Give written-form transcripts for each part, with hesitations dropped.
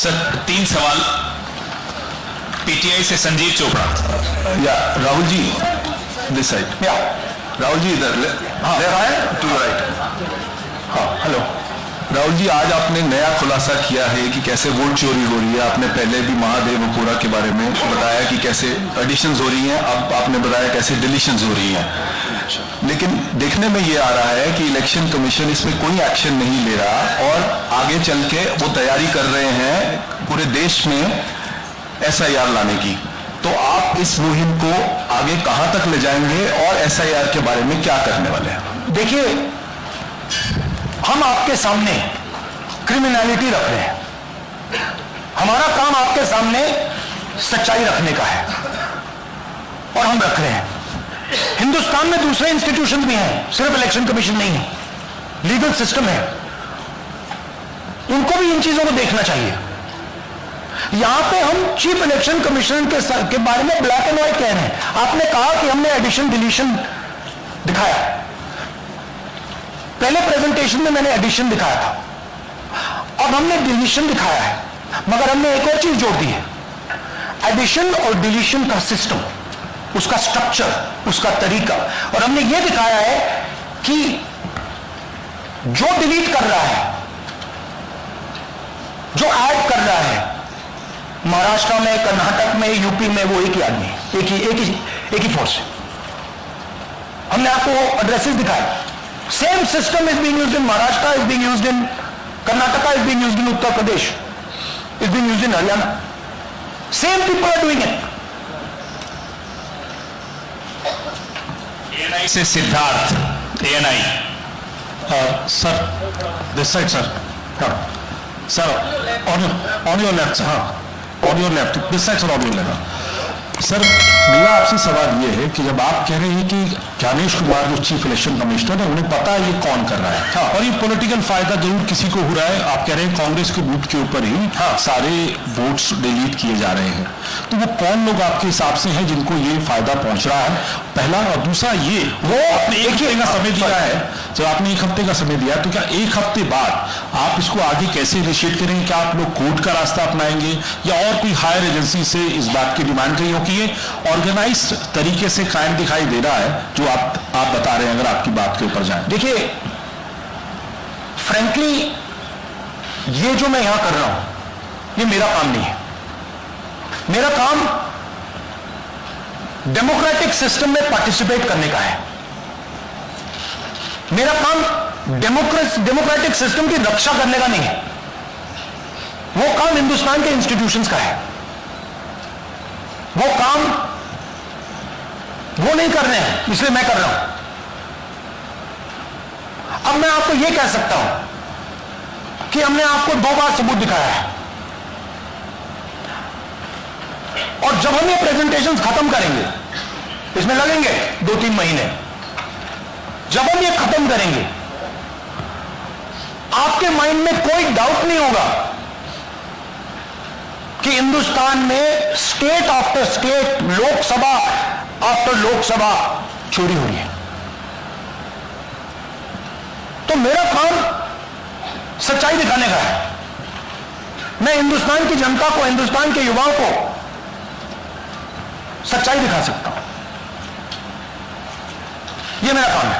Sir 3 सवाल PTI से संजीव चोपड़ा। या राहुल जी दिस साइड, या राहुल जी इधर टू राइट। हाँ हेलो राहुल जी, आज आपने नया खुलासा किया है कि कैसे वोट चोरी हो रही है। आपने पहले भी महादेवपुरा के बारे में बताया कि कैसे एडिशंस हो रही हैं, अब आपने बताया कैसे डिलीशंस हो रही हैं। लेकिन देखने में ये आ रहा है कि इलेक्शन कमीशन इसमें कोई एक्शन नहीं ले रहा और आगे चल के वो तैयारी कर रहे हैं पूरे देश में एसआईआर लाने की। तो आप इस मुहिम को आगे कहां तक ले जाएंगे और एसआईआर के बारे में क्या करने वाले हैं? देखिए, हम आपके सामने क्रिमिनलिटी रख रहे हैं, हमारा काम आपके सामने सच्चाई रखने का है और हम रख रहे हैं। हिंदुस्तान में दूसरे इंस्टीट्यूशंस भी हैं, सिर्फ इलेक्शन कमीशन नहीं है, लीगल सिस्टम है, उनको भी इन चीजों को देखना चाहिए। यहां पे हम चीफ इलेक्शन कमिश्नर के बारे में ब्लैक एंड व्हाइट कह रहे हैं। आपने कहा कि हमने एडिशन डिलीशन दिखाया, पहले प्रेजेंटेशन में मैंने एडिशन दिखाया था, अब हमने डिलीशन दिखाया है, मगर हमने एक और चीज जोड़ दी है। एडिशन और डिलीशन का सिस्टम, उसका स्ट्रक्चर, उसका तरीका, और हमने यह दिखाया है कि जो डिलीट कर रहा है, जो ऐड कर रहा है, महाराष्ट्र में, कर्नाटक में, यूपी में, वो एक ही आदमी है, एक ही फोर्स है। हमने आपको एड्रेसेस दिखाए। Same system is being used in Maharashtra, is being used in Karnataka, is being used in Uttar Pradesh, is being used in Haryana. Same people are doing it. ANI से Siddharth, ANI. Sir this side sir, sir on your left, हाँ on your left, this side sir, on your left. Sir मेरा आपसे सवाल ये है कि जब आप कह रहे हैं कि ज्ञानेश कुमार जो चीफ इलेक्शन कमिश्नर है, उन्हें पता है ये कौन कर रहा है, हाँ, और ये पॉलिटिकल फायदा जरूर किसी को हो रहा है। आप कह रहे हैं कांग्रेस के बूथ के ऊपर ही, हाँ, सारे वोट्स डिलीट किए जा रहे हैं, तो वो कौन लोग आपके हिसाब से हैं जिनको ये फायदा पहुंच रहा है, पहला। और दूसरा ये, वो आपने एक हफ्ते का समय दिया है, जब आपने 1 हफ्ते का समय दिया, तो क्या 1 हफ्ते बाद आप इसको आगे कैसे इनिशिएट करेंगे? क्या आप लोग कोर्ट का रास्ता अपनाएंगे या और कोई हायर एजेंसी से इस बात की डिमांड करेंगे? क्योंकि ये ऑर्गेनाइज तरीके से कायम दिखाई दे रहा है जो आप बता रहे हैं, अगर आपकी बात के ऊपर जाए। देखिए, फ्रैंकली ये जो मैं यहां कर रहा हूं, ये मेरा काम नहीं है। मेरा काम डेमोक्रेटिक सिस्टम में पार्टिसिपेट करने का है। मेरा काम डेमोक्रेटिक सिस्टम की रक्षा करने का नहीं है। वो काम हिंदुस्तान के इंस्टीट्यूशंस का है। वो काम वो नहीं कर रहे हैं, इसलिए मैं कर रहा हूं। अब मैं आपको यह कह सकता हूं कि हमने आपको 2 बार सबूत दिखाया है, और जब हम ये प्रेजेंटेशंस खत्म करेंगे, इसमें लगेंगे 2-3 महीने, जब हम ये खत्म करेंगे, आपके माइंड में कोई डाउट नहीं होगा कि हिंदुस्तान में state after state, Lok Sabha after Lok Sabha चोरी हो रही है। तो मेरा काम सच्चाई दिखाने का है। मैं हिंदुस्तान की जनता को, हिंदुस्तान के युवाओं को सच्चाई दिखा सकता हूं। यह मेरा काम है।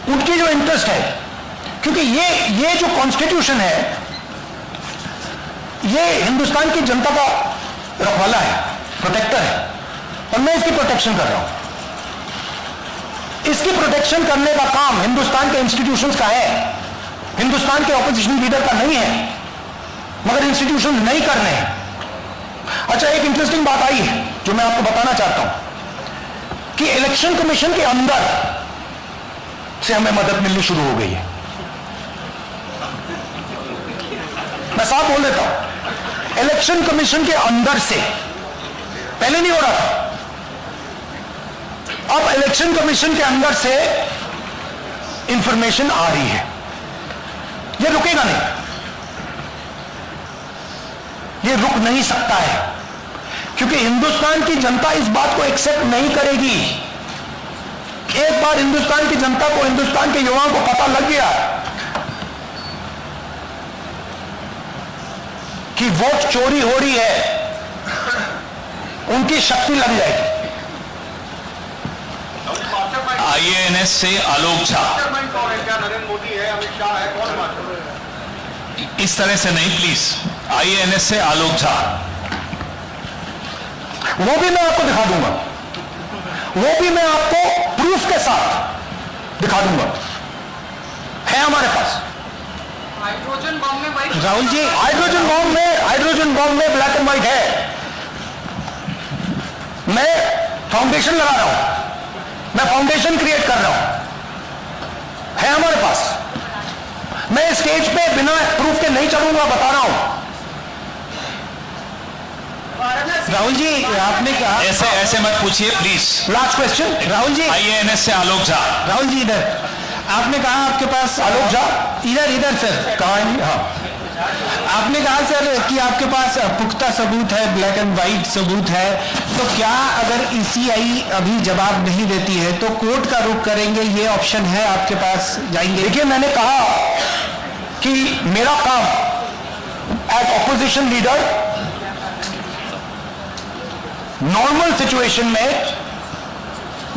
उनकी जो इंटरेस्ट है, क्योंकि ये जो कॉन्स्टिट्यूशन है, ये हिंदुस्तान की जनता का रखवाला है, प्रोटेक्टर है, और मैं इसकी प्रोटेक्शन कर रहा हूं। इसकी प्रोटेक्शन करने का काम हिंदुस्तान के इंस्टीट्यूशंस का है, हिंदुस्तान के ऑपोजिशन लीडर का नहीं है, मगर इंस्टीट्यूशंस नहीं कर रहे हैं। अच्छा, एक इंटरेस्टिंग बात आई है जो मैं आपको बताना चाहता हूं कि इलेक्शन कमीशन के अंदर से हमें मदद मिलनी शुरू हो गई है। मैं साफ बोल देता हूं, इलेक्शन कमीशन के अंदर से, पहले नहीं हो रहा था, अब इलेक्शन कमीशन के अंदर से इंफॉर्मेशन आ रही है। यह रुकेगा नहीं, यह रुक नहीं सकता है, क्योंकि हिंदुस्तान की जनता इस बात को एक्सेप्ट नहीं करेगी। एक बार हिंदुस्तान की जनता को, हिंदुस्तान के युवाओं को पता लग गया कि वोट चोरी हो रही है, उनकी शक्ति लग जाएगी। आईएएनएस से आलोक झा। नरेंद्र मोदी है, अमित शाह है, कौन बात? इस तरह से नहीं प्लीज। आईएएनएस से आलोक झा। वो भी मैं आपको दिखा दूंगा, वो भी मैं आपको प्रूफ के साथ दिखा दूंगा, है हमारे पास। हाइड्रोजन बम में भाई राहुल जी, हाइड्रोजन बॉम्ब में ब्लैक एंड व्हाइट है। मैं फाउंडेशन लगा रहा हूं, मैं फाउंडेशन क्रिएट कर रहा हूं, है हमारे पास। मैं स्टेज पे बिना प्रूफ के नहीं चलूंगा, बता रहा हूं। राहुल जी, आपने कहा ऐसे ऐसे मत पूछिए please. Last question. Rahul ji, IANS से आलोक झा। राहुल जी इधर, आपने कहा आपके पास आलोक झा, इधर सर, कहाँ है? हाँ, आपने कहा सर कि आपके पास पुख्ता सबूत है, ब्लैक एंड व्हाइट सबूत है, तो क्या अगर ईसीआई अभी जवाब नहीं देती है तो कोर्ट का रुख करेंगे, ये ऑप्शन है आपके पास, जाएंगे? देखिए, मैंने कहा कि मेरा काम as opposition leader normal situation में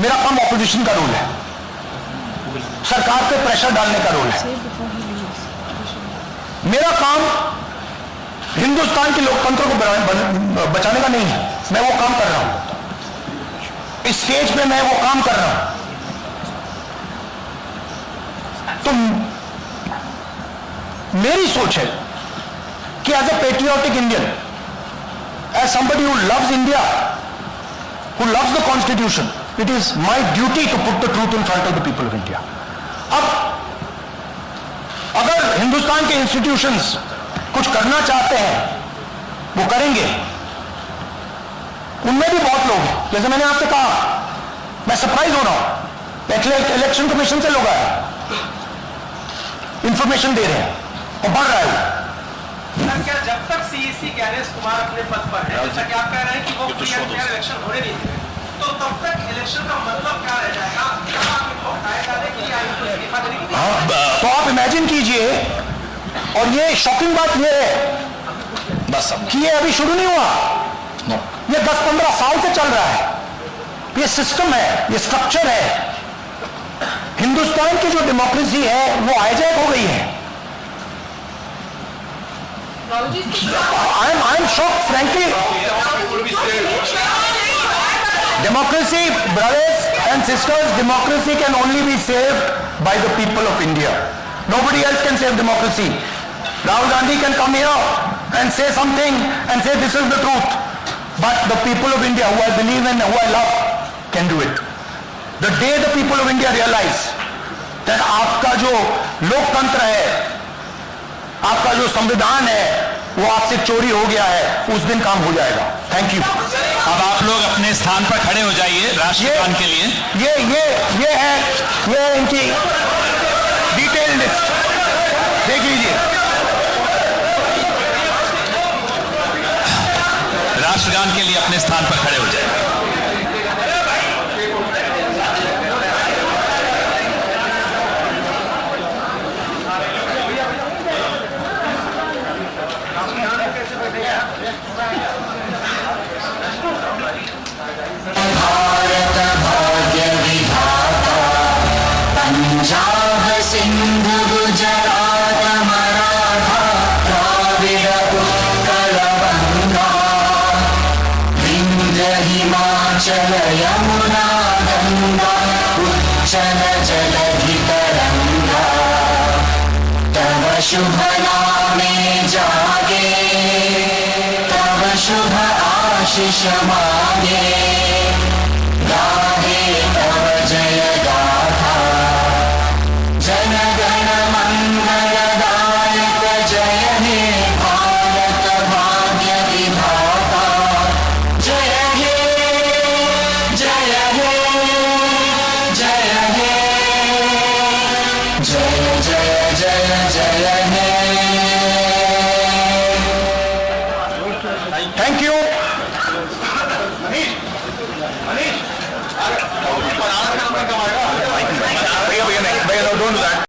मेरा काम ऑपोजिशन का रोल है, सरकार पे प्रेशर डालने का रोल है। मेरा काम हिंदुस्तान के लोकतंत्र को बचाने का नहीं है, मैं वो काम कर रहा हूं, इस स्टेज पे मैं वो काम कर रहा हूं। तो मेरी सोच है कि as a patriotic Indian, as somebody who loves India, who loves the constitution, it is my duty to put the truth in front of the people of India. अब अगर हिंदुस्तान के इंस्टीट्यूशंस कुछ करना चाहते हैं, वो करेंगे। उनमें भी बहुत लोग हैं, जैसे मैंने आपसे कहा, मैं सरप्राइज हो रहा हूं, इलेक्शन कमीशन से लोग आए, इंफॉर्मेशन दे रहे हैं और बढ़ रहा है वो। क्या जब तक सीईसी ज्ञानेश कुमार अपने पद पर है, जैसा कि आप कह रहे हैं कि वो फ्री एंड फेयर इलेक्शन होने नहीं देंगे, तो तब तक इलेक्शन का मतलब क्या रह जाएगा? क्या आपको हटाए जाने की या इनको इस्तीफा देने की? तो आप इमेजिन कीजिए, और ये शॉकिंग बात ये है बस कि ये अभी शुरू नहीं हुआ, ये 10-15 साल से चल रहा है, ये सिस्टम है, ये स्ट्रक्चर है। हिंदुस्तान की जो डेमोक्रेसी है वो हाईजैक हो गई है। I am shocked, frankly. Democracy, brothers and sisters, democracy can only be saved by the people of India. Nobody else can save democracy. Rahul Gandhi can come here and say something and say this is the truth. But the people of India, who I believe in, who I love, can do it. The day the people of India realize that आपका जो लोकतंत्र है, आपका जो संविधान है, वो आपसे चोरी हो गया है, उस दिन काम हो जाएगा। Thank you. अब आप लोग अपने स्थान पर खड़े हो जाइए राष्ट्रगान के लिए। ये है इनकी डिटेल लिस्ट, देख लीजिए। राष्ट्रगान के लिए अपने स्थान पर खड़े हो जाइए। भारत भाग्य विधाता, पंजाब सिंध गुजरात मराठा द्राविड़ उत्कल गंगा, विंध्य हिमाचल यमुना गंगा, उच्चल जलधि तरंगा, तव शुभ नामे जागे, तव शुभ आशीष मांगे, गाहे तव जय गाथा, जन गण मंगलदायक जय हे भारत भाग्य विधाता, जय हे जय हे जय हे जय जय जय जय हे। Thank you. भैया नहीं, भैया डोंट डू दैट।